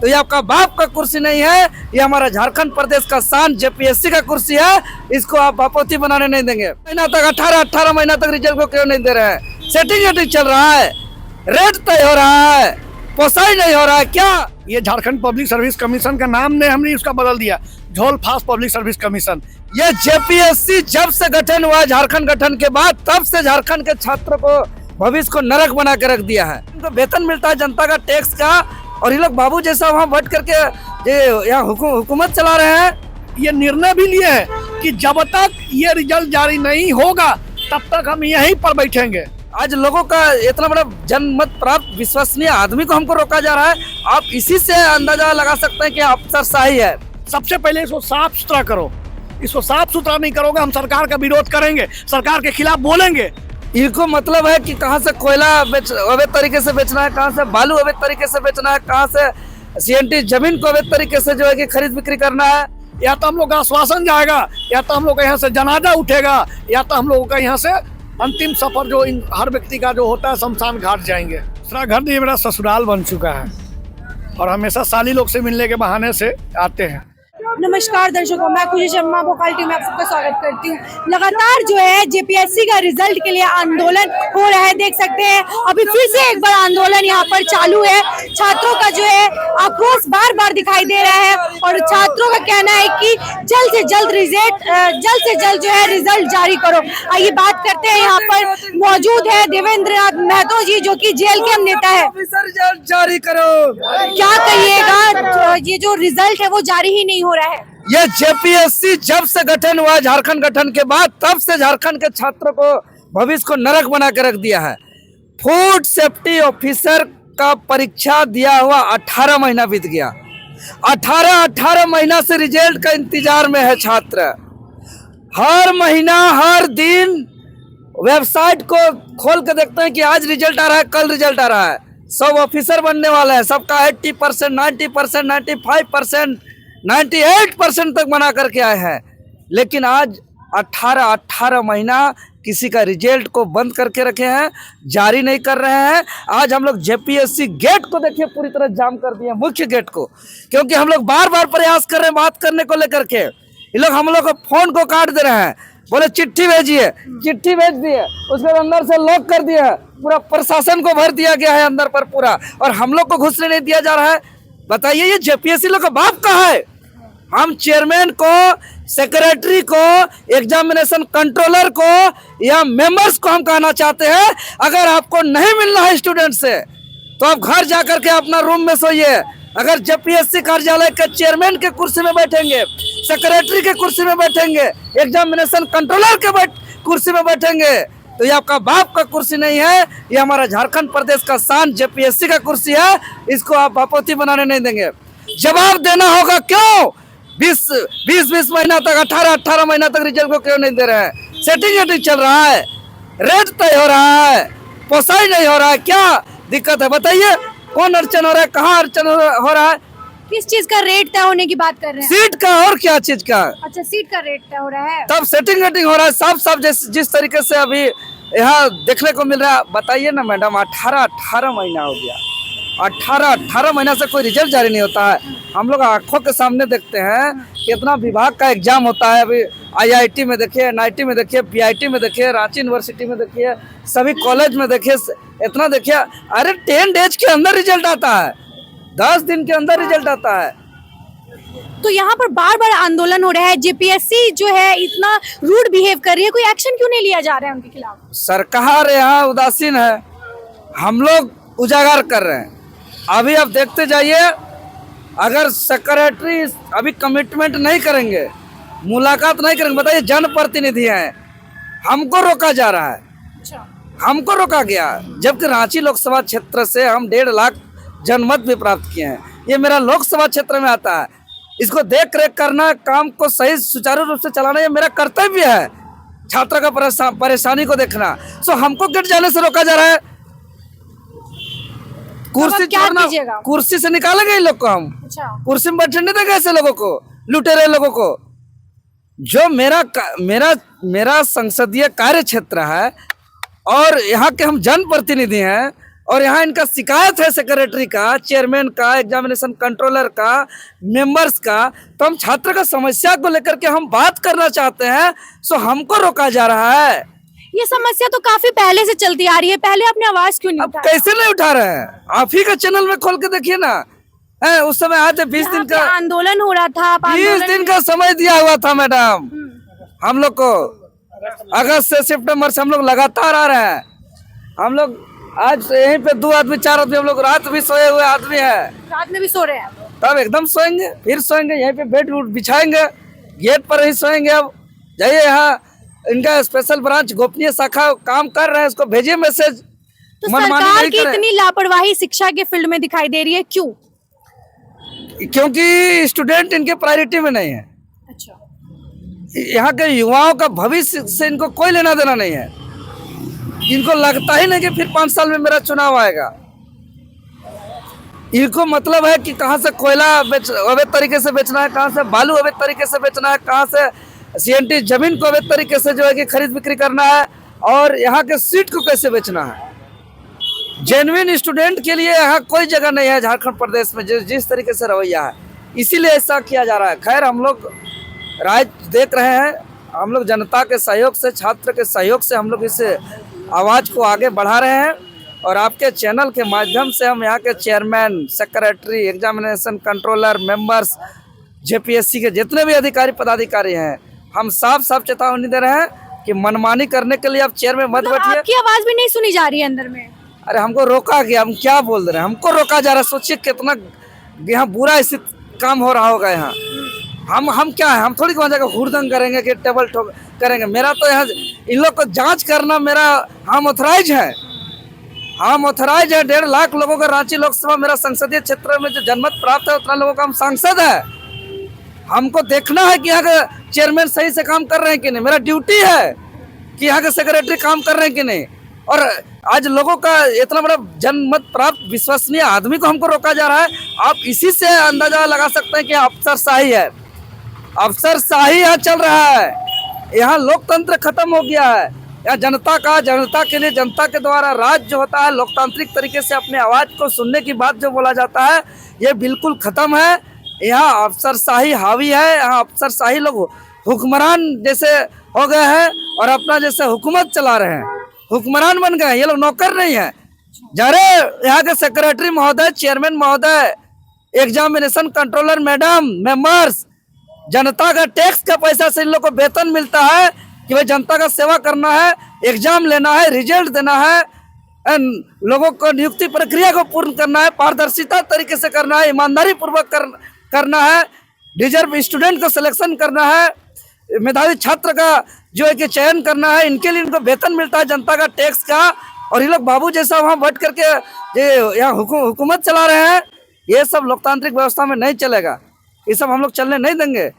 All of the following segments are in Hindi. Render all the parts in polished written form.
तो ये आपका बाप का कुर्सी नहीं है, ये हमारा झारखंड प्रदेश का शान जेपीएससी का कुर्सी है। इसको आप बापोती बनाने नहीं देंगे। महीना तक 18 महीना तक रिजल्ट को क्यों नहीं दे रहे हैं? सेटिंग चल रहा है, रेट तय हो रहा है, पोसाई नहीं हो रहा है क्या? ये झारखंड पब्लिक सर्विस कमीशन का नाम ने हमने उसका बदल दिया, झोल फास्ट पब्लिक सर्विस कमीशन। ये जेपीएससी जब से गठन हुआ झारखंड गठन के बाद, तब से झारखंड के छात्रों को भविष्य को नरक बना के रख दिया है। इनको वेतन मिलता है जनता का टैक्स का, और ये लोग बाबू जैसा वहाँ बैठ करके यहाँ हुकूमत चला रहे हैं। ये निर्णय भी लिए हैं कि जब तक ये रिजल्ट जारी नहीं होगा तब तक हम यहीं पर बैठेंगे। आज लोगों का इतना बड़ा जनमत प्राप्त विश्वसनीय आदमी को हमको रोका जा रहा है। आप इसी से अंदाजा लगा सकते हैं कि अफसरशाही है। सबसे पहले इसको साफ सुथरा करो। इसको साफ सुथरा नहीं करोगे हम सरकार का विरोध करेंगे, सरकार के खिलाफ बोलेंगे। इनको मतलब है कि कहाँ से कोयला अवैध तरीके से बेचना है, कहाँ से बालू अवैध तरीके से बेचना है, कहाँ से सीएनटी जमीन को अवैध तरीके से जो है कि खरीद बिक्री करना है। या तो हम लोग का आश्वासन जाएगा, या तो हम लोग का यहाँ से जनाजा उठेगा, या तो हम लोगों का यहाँ से अंतिम सफर जो हर व्यक्ति का जो होता है शमशान घाट जाएंगे। दूसरा घर ये मेरा ससुराल बन चुका है और हमेशा साली लोग से मिलने के बहाने से आते हैं। नमस्कार दर्शकों, मैं खुशी शर्मा भोपाल टीम में आप सबका स्वागत करती हूँ। लगातार जो है जेपीएससी का रिजल्ट के लिए आंदोलन हो रहा है। देख सकते हैं अभी फिर से एक बार आंदोलन यहाँ पर चालू है। छात्रों का जो है आक्रोश बार बार दिखाई दे रहा है और छात्रों का कहना है कि जल्द से जल्द जो है रिजल्ट जारी करो। आइए बात करते हैं, यहाँ पर मौजूद है देवेंद्र नाथ महतो जी, जो की जेल के नेता है। रिजल्ट जारी करो। क्या कहिएगा, ये जो रिजल्ट है वो जारी ही नहीं हो रहा है। ये जेपीएससी जब से गठन हुआ झारखंड गठन के बाद, तब से झारखंड के छात्रों को भविष्य को नरक बना के रख दिया है। फूड सेफ्टी ऑफिसर का परीक्षा दिया हुआ 18 महीना बीत गया। 18 महीना से रिजल्ट का इंतजार में है छात्र। हर महीना हर दिन वेबसाइट को खोल के देखते हैं कि आज रिजल्ट आ रहा है, कल रिजल्ट आ रहा है। सब ऑफिसर बनने वाला है, सबका 80%, 90%, 95%, 98% तक बना करके आए हैं। लेकिन आज 18 महीना किसी का रिजल्ट को बंद करके रखे हैं, जारी नहीं कर रहे हैं। आज हम लोग जेपीएससी गेट को देखिए पूरी तरह जाम कर दिए, मुख्य गेट को, क्योंकि हम लोग बार बार प्रयास कर रहे हैं बात करने को लेकर के। ये लोग हम लोग को फोन को काट दे रहे हैं, बोले चिट्ठी भेजिए, चिट्ठी भेज दिए, उसके अंदर से लॉक कर दिया, पूरा प्रशासन को भर दिया गया है अंदर पर पूरा, और हम लोग को घुसने नहीं दिया जा रहा है। बताइए ये जेपीएससी लोग का बाप कहाँ है? हम चेयरमैन को, सेक्रेटरी को, एग्जामिनेशन कंट्रोलर को या मेंबर्स को हम कहना चाहते हैं, अगर आपको नहीं मिलना है स्टूडेंट से तो आप घर जाकर के अपना रूम में सोइए। अगर जेपीएससी कार्यालय के चेयरमैन के कुर्सी में बैठेंगे, सेक्रेटरी के कुर्सी में बैठेंगे, एग्जामिनेशन कंट्रोलर के कुर्सी में बैठेंगे, तो ये आपका बाप का कुर्सी नहीं है, ये हमारा झारखंड प्रदेश का शान जेपीएससी का कुर्सी है। इसको आप बापोती बनाने नहीं देंगे। जवाब देना होगा क्यों 20 महीना तक, 18 महीना तक रिजल्ट को क्यों नहीं दे रहे हैं? सेटिंग चल रहा है, रेट तय हो रहा है, पोसाई नहीं हो रहा है क्या? दिक्कत है बताइए, कौन अड़चन हो रहा है, कहाँ अड़चन हो रहा है? किस चीज का रेट तय होने की बात कर रहे हैं? सीट का और क्या चीज का? अच्छा, सीट का रेट तय हो रहा है, तब सेटिंग हो रहा है। सब जिस तरीके से अभी यहाँ देखने को मिल रहा है। बताइए ना मैडम, 18 महीना हो गया, 18 महीना से कोई रिजल्ट जारी नहीं होता है। हम लोग आंखों के सामने देखते हैं कितना विभाग का एग्जाम होता है। अभी आईआईटी में देखिए, एनआईटी में देखिए, पीआईटी में देखिए, रांची यूनिवर्सिटी में देखिए, सभी कॉलेज में देखिए, इतना देखिए। अरे 10 डेज के अंदर रिजल्ट आता है, 10 दिन के अंदर रिजल्ट आता है। तो यहाँ पर बार बार आंदोलन हो रहा है। जेपीएससी जो है इतना रूड बिहेव कर रही है, कोई एक्शन क्यों नहीं लिया जा रहा है उनके खिलाफ? सरकार यहाँ उदासीन है, हम लोग उजागर कर रहे हैं। अभी आप देखते जाइए, अगर सेक्रेटरी अभी कमिटमेंट नहीं करेंगे, मुलाकात नहीं करेंगे, बताइए जनप्रतिनिधि हैं, हमको रोका जा रहा है। अच्छा, हमको रोका गया, जबकि रांची लोकसभा क्षेत्र से हम 1.5 लाख जनमत भी प्राप्त किए हैं। ये मेरा लोकसभा क्षेत्र में आता है। इसको देख रेख करना, काम को सही सुचारू रूप से चलाना, ये मेरा कर्तव्य है। छात्रों का परेशानी को देखना, सो हमको गेट जाने से रोका जा रहा है। कुर्सी छोड़ना, कुर्सी से निकालेंगे इन लोग को हम। अच्छा, कुर्सी में बैठने देंगे ऐसे लोगों को, लुटेरे लोगों को। जो मेरा संसदीय कार्य क्षेत्र है और यहाँ के हम जनप्रतिनिधि हैं, और यहाँ इनका शिकायत है सेक्रेटरी का, चेयरमैन का, एग्जामिनेशन कंट्रोलर का, मेंबर्स का, तो हम छात्र का समस्या को लेकर के हम बात करना चाहते हैं, सो हमको रोका जा रहा है। ये समस्या तो काफी पहले से चलती आ रही है, पहले अपने आवाज क्यों नहीं अब उठाया? कैसे नहीं उठा रहे हैं? आप ही का चैनल में खोल के देखिए ना। है उस समय आते 20 दिन का आंदोलन हो रहा था, आप 20 आंदोलन दिन का समय दिया हुआ था मैडम हम लोग को। अगस्त से सितंबर से हम लोग लगातार आ रहे हैं। हम लोग आज यहीं पे 2 आदमी 4 आदमी हम लोग रात भी सोए हुए आदमी है, रात में भी सो रहे हैं। तब एकदम सोएंगे, फिर सोएंगे यहीं पे, बेड बिछाएंगे, गेट पर ही सोएंगे। अब जाइए, यहाँ इनका स्पेशल ब्रांच गोपनीय शाखा काम कर रहे हैं, उसको भेजिए मैसेज। तो सरकार की इतनी लापरवाही शिक्षा के फील्ड में दिखाई दे रही है, क्यों? क्योंकि स्टूडेंट इनके प्रायोरिटी में नहीं है। अच्छा, यहाँ के युवाओं का भविष्य से इनको कोई लेना देना नहीं है। इनको लगता ही नहीं कि फिर 5 साल में मेरा चुनाव आएगा। इनको मतलब है कि कहाँ से कोयला अवैध तरीके से बेचना है, कहाँ से बालू अवैध तरीके से बेचना है, कहाँ से सीएनटी जमीन को अवैध तरीके से जो है कि खरीद बिक्री करना है, और यहाँ के सीट को कैसे बेचना है। जेन्युइन स्टूडेंट के लिए यहाँ कोई जगह नहीं है झारखंड प्रदेश में, जिस तरीके से रवैया है, इसीलिए ऐसा किया जा रहा है। खैर, हम लोग राय देख रहे हैं, हम लोग जनता के सहयोग से, छात्र के सहयोग से हम लोग इस आवाज़ को आगे बढ़ा रहे हैं, और आपके चैनल के माध्यम से हम यहाँ के chairman, secretary, examination controller, members, JPSC के जितने भी अधिकारी पदाधिकारी हैं, हम साफ साफ चेतावनी दे रहे हैं कि मनमानी करने के लिए आप चेयर में मत बैठिए। आपकी आवाज भी नहीं सुनी जा रही है अंदर में। अरे हमको रोका गया, हम क्या बोल रहे हैं, हमको रोका जा रहा है। सोचिए कितना यहाँ बुरा स्थिति काम हो रहा होगा यहाँ। हम क्या है, हम थोड़ी वहाँ जाकर हुड़दंग करेंगे कि टेबल ठोक करेंगे। मेरा तो यहाँ इन लोग को जांच करना, मेरा हम ऑथराइज है, हम ऑथराइज है। 1.5 लाख लोगों का रांची लोकसभा मेरा संसदीय क्षेत्र में जो जनमत प्राप्त है, उतना लोगों का हम सांसद है। हमको देखना है कि यहाँ के चेयरमैन सही से काम कर रहे हैं कि नहीं। मेरा ड्यूटी है कि यहाँ के सेक्रेटरी काम कर रहे हैं कि नहीं। और आज लोगों का इतना बड़ा जनमत प्राप्त विश्वसनीय आदमी को हमको रोका जा रहा है। आप इसी से अंदाजा लगा सकते हैं कि अफसरशाही है, अफसरशाही यहाँ चल रहा है। यहाँ लोकतंत्र खत्म हो गया है। यहाँ जनता के लिए, जनता के द्वारा राज जो होता है, लोकतांत्रिक तरीके से अपने आवाज़ को सुनने की बात जो बोला जाता है, ये बिल्कुल खत्म है। यहाँ अफसरशाही हावी है। यहाँ अफसरशाही लोग हुक्मरान जैसे हो गए हैं और अपना जैसे हुकूमत चला रहे हैं, हुक्मरान बन गए। ये लोग नौकर नहीं है। जरे यहाँ के सेक्रेटरी महोदय, चेयरमैन महोदय, एग्जामिनेशन कंट्रोलर मैडम, मेंबर्स, जनता का टैक्स का पैसा से इन लोग को वेतन मिलता है कि भाई जनता का सेवा करना है, एग्जाम लेना है, रिजल्ट देना है, लोगों को नियुक्ति प्रक्रिया को पूर्ण करना है, पारदर्शिता तरीके से करना है, ईमानदारी पूर्वक करना है, रिजर्व स्टूडेंट का सिलेक्शन करना है, मेधावी छात्र का जो है कि चयन करना है। इनके लिए इनको वेतन मिलता है जनता का टैक्स का। और ये लोग बाबू जैसा वहाँ बैठ करके यहाँ हुकूमत चला रहे हैं। ये सब लोकतांत्रिक व्यवस्था में नहीं चलेगा। ये सब हम लोग चलने नहीं देंगे।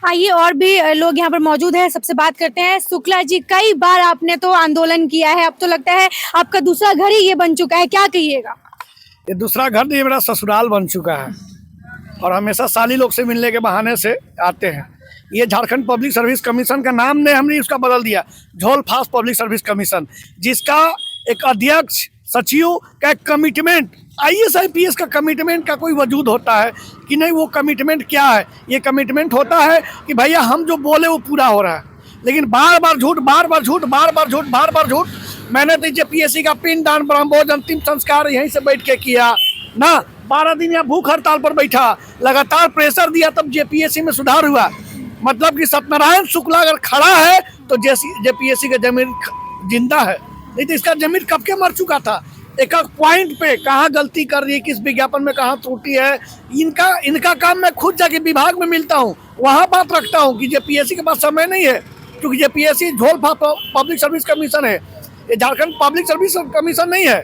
आइए, और भी लोग यहाँ पर मौजूद हैं, सबसे बात करते हैं। शुक्ला जी, कई बार आपने तो आंदोलन किया है, अब तो लगता है आपका दूसरा घर ही ये बन चुका है, क्या कहिएगा? ये दूसरा घर नहीं, मेरा ससुराल बन चुका है, और हमेशा साली लोग से मिलने के बहाने से आते हैं। ये झारखंड पब्लिक सर्विस कमीशन का नाम ने हमने उसका बदल दिया, झोल फास्ट पब्लिक सर्विस कमीशन, जिसका एक अध्यक्ष, सचिव का एक कमिटमेंट, IAS IPS का कमिटमेंट का कोई वजूद होता है कि नहीं? वो कमिटमेंट क्या है? ये कमिटमेंट होता है कि भैया हम जो बोले वो पूरा हो रहा है, लेकिन बार बार झूठ, बार बार झूठ, बार बार झूठ, बार बार झूठ। मैंने तो JPSC का पिंडदान, ब्रह्मभोज, अंतिम संस्कार यहीं से बैठ के किया ना। 12 दिन यहाँ भूख हड़ताल पर बैठा, लगातार प्रेशर दिया, तब JPSC में सुधार हुआ। मतलब कि सत्यनारायण शुक्ला अगर खड़ा है तो JPSC का जमीन जिंदा है, नहीं तो इसका जमीन कब के मर चुका था। एक पॉइंट पे कहाँ गलती कर रही है, किस विज्ञापन में कहाँ त्रुटि है, इनका काम मैं खुद जाके विभाग में मिलता हूँ, वहाँ बात रखता हूँ कि JPSC के पास समय नहीं है, क्योंकि JPSC झोल पब्लिक सर्विस कमीशन है, ये झारखंड पब्लिक सर्विस कमीशन नहीं है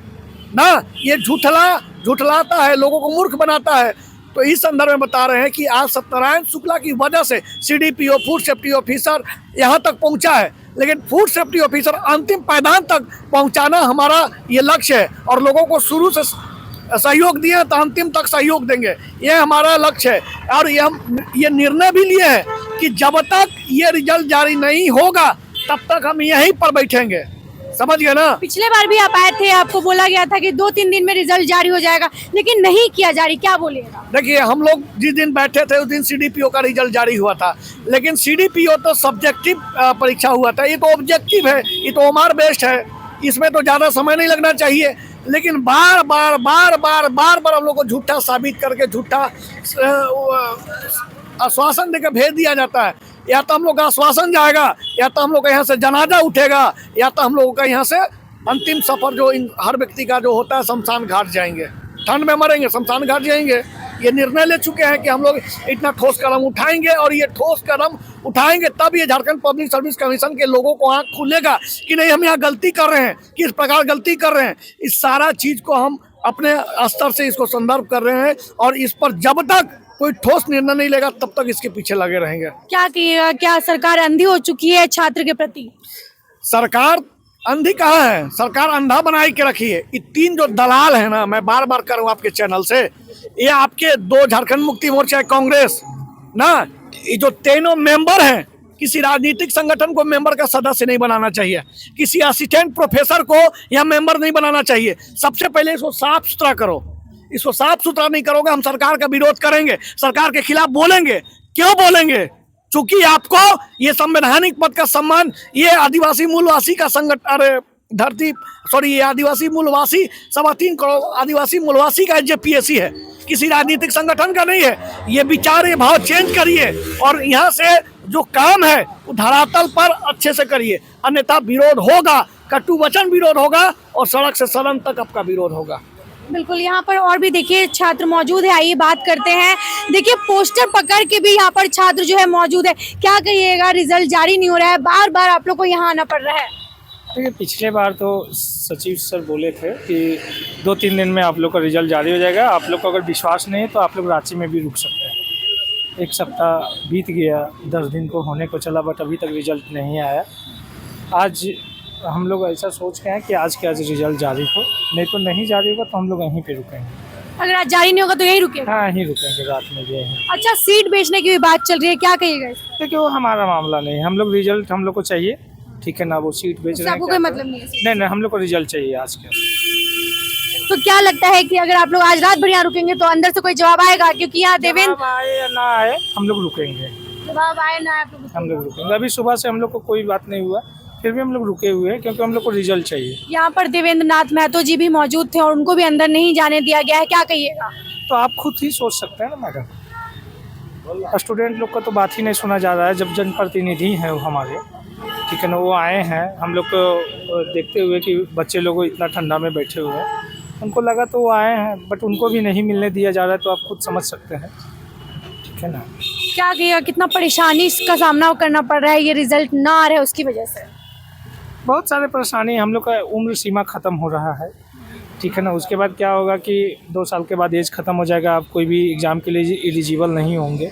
ना। ये झूठलाता है, लोगों को मूर्ख बनाता है। तो इस संदर्भ में बता रहे हैं कि आज सत्यनारायण शुक्ला की वजह से CDPO, फूड सेफ्टी ऑफिसर यहाँ तक पहुँचा है, लेकिन फूड सेफ्टी ऑफिसर अंतिम पायदान तक पहुँचाना हमारा ये लक्ष्य है, और लोगों को शुरू से सहयोग दिए तो अंतिम तक सहयोग देंगे, ये हमारा लक्ष्य है। और ये निर्णय भी लिए हैं कि जब तक ये रिजल्ट जारी नहीं होगा तब तक हम यहीं पर बैठेंगे। समझ गए ना। पिछले बार भी आप आए थे, आपको बोला गया था कि 2-3 दिन में रिजल्ट जारी हो जाएगा, लेकिन नहीं किया जारी, क्या बोलिएगा? देखिए, हम लोग जिस दिन बैठे थे उस दिन सीडीपीओ का रिजल्ट जारी हुआ था, लेकिन सीडीपीओ तो सब्जेक्टिव परीक्षा हुआ था, ये तो ऑब्जेक्टिव है, ये तो ओमार बेस्ड है, इसमें तो ज़्यादा समय नहीं लगना चाहिए। लेकिन बार बार हम लोग को झूठा साबित करके झूठा आश्वासन देकर भेज दिया जाता है। या तो हम लोग का आश्वासन जाएगा, या तो हम लोग का यहाँ से जनाजा उठेगा, या तो हम लोगों का यहाँ से अंतिम सफर जो हर व्यक्ति का जो होता है शमशान घाट जाएंगे, ठंड में मरेंगे शमशान घाट जाएंगे। ये निर्णय ले चुके हैं कि हम लोग इतना ठोस कदम उठाएंगे, और ये ठोस कदम उठाएंगे तब ये झारखंड पब्लिक सर्विस कमीशन के लोगों को आँख खुलेगा कि नहीं, हम यहाँ गलती कर रहे हैं, किस प्रकार गलती कर रहे हैं। इस सारा चीज़ को हम अपने स्तर से इसको संदर्भ कर रहे हैं, और इस पर जब तक कोई ठोस निर्णय नहीं लेगा तब तक इसके पीछे लगे रहेंगे। क्या कहिएगा, क्या सरकार अंधी हो चुकी है छात्र के प्रति? सरकार अंधी कहाँ है, सरकार अंधा बनाई के रखी है। ये तीन जो दलाल है ना, मैं बार बार करूँ आपके चैनल से, ये आपके दो झारखंड मुक्ति मोर्चा कांग्रेस ना, ये जो तीनों मेंबर हैं, किसी राजनीतिक संगठन को मेंबर का सदस्य नहीं बनाना चाहिए, किसी असिस्टेंट प्रोफेसर को या मेंबर नहीं बनाना चाहिए। सबसे पहले इसको साफ सुथरा करो। इसको साफ सुथरा नहीं करोगे, हम सरकार का विरोध करेंगे, सरकार के खिलाफ बोलेंगे। क्यों बोलेंगे? चूंकि आपको ये संवैधानिक पद का सम्मान, ये आदिवासी मूलवासी का संगठन, ये आदिवासी मूलवासी 3.25 करोड़ आदिवासी मूलवासी का जेपीएससी है, किसी राजनीतिक संगठन का नहीं है। ये विचार, ये भाव चेंज करिए, और यहाँ से जो काम है वो धरातल पर अच्छे से करिए, अन्यथा विरोध होगा, कटु वचन विरोध होगा, और सड़क से सदन तक आपका विरोध होगा। बिल्कुल, यहाँ पर और भी देखिए छात्र मौजूद है, आइए बात करते हैं। देखिए पोस्टर पकड़ के भी यहाँ पर छात्र जो है मौजूद है, क्या कहिएगा, रिजल्ट जारी नहीं हो रहा है, बार बार आप लोग को यहाँ आना पड़ रहा है? देखिए, पिछले बार तो सचिव सर बोले थे कि 2-3 दिन में आप लोग का रिजल्ट जारी हो जाएगा, आप लोग को अगर विश्वास नहीं है तो आप लोग रांची में भी रुक सकते हैं। 1 सप्ताह बीत गया, 10 दिन को होने को चला, बट अभी तक रिजल्ट नहीं आया। आज हम लोग ऐसा सोच के हैं कि आज के आज रिजल्ट जारी हो, नहीं तो नहीं जारी होगा तो हम लोग यहीं पे रुकेंगे। अगर आज जारी नहीं होगा तो यहीं रुकेगा? हाँ, यहीं रुकेंगे, रात में भी यहीं। अच्छा, सीट बेचने की भी बात चल रही है, क्या कहिएगा? देखिए, वो हमारा मामला नहीं है, हम लोग रिजल्ट हम लोग को चाहिए, ठीक है ना। वो सीट बेच रहे हैं, आपको कोई मतलब नहीं है? नहीं, हम लोग को रिजल्ट चाहिए आज के। तो क्या लगता है कि अगर आप लोग आज रात भर यहाँ रुकेंगे तो अंदर से कोई जवाब आएगा? क्योंकि यहाँ देवेंद्र आए या ना आए, हम लोग रुकेंगे। जवाब आए ना आए हम लोग रुकेंगे। अभी सुबह से हम लोग को कोई बात नहीं हुआ, फिर भी हम लोग रुके हुए हैं, क्योंकि हम लोग को रिजल्ट चाहिए। यहाँ पर देवेंद्र नाथ महतो जी भी मौजूद थे और उनको भी अंदर नहीं जाने दिया गया है, क्या कहिएगा? तो आप खुद ही सोच सकते हैं ना मैडम, स्टूडेंट लोग का तो बात ही नहीं सुना जा रहा है। जब जनप्रतिनिधि हैं वो हमारे, ठीक है ना, वो आए हैं हम लोग को देखते हुए कि बच्चे लोग इतना ठंडा में बैठे हुए हैं, उनको लगा तो वो आए हैं, बट उनको भी नहीं मिलने दिया जा रहा है, तो आप खुद समझ सकते हैं, ठीक है ना। क्या कहिएगा, कितना परेशानी का सामना करना पड़ रहा है ये रिजल्ट ना आ रहा है उसकी वजह से? बहुत सारे परेशानी, हम लोग का उम्र सीमा ख़त्म हो रहा है, ठीक है ना। उसके बाद क्या होगा कि 2 साल के बाद एज ख़त्म हो जाएगा, आप कोई भी एग्ज़ाम के लिए एलिजिबल नहीं होंगे।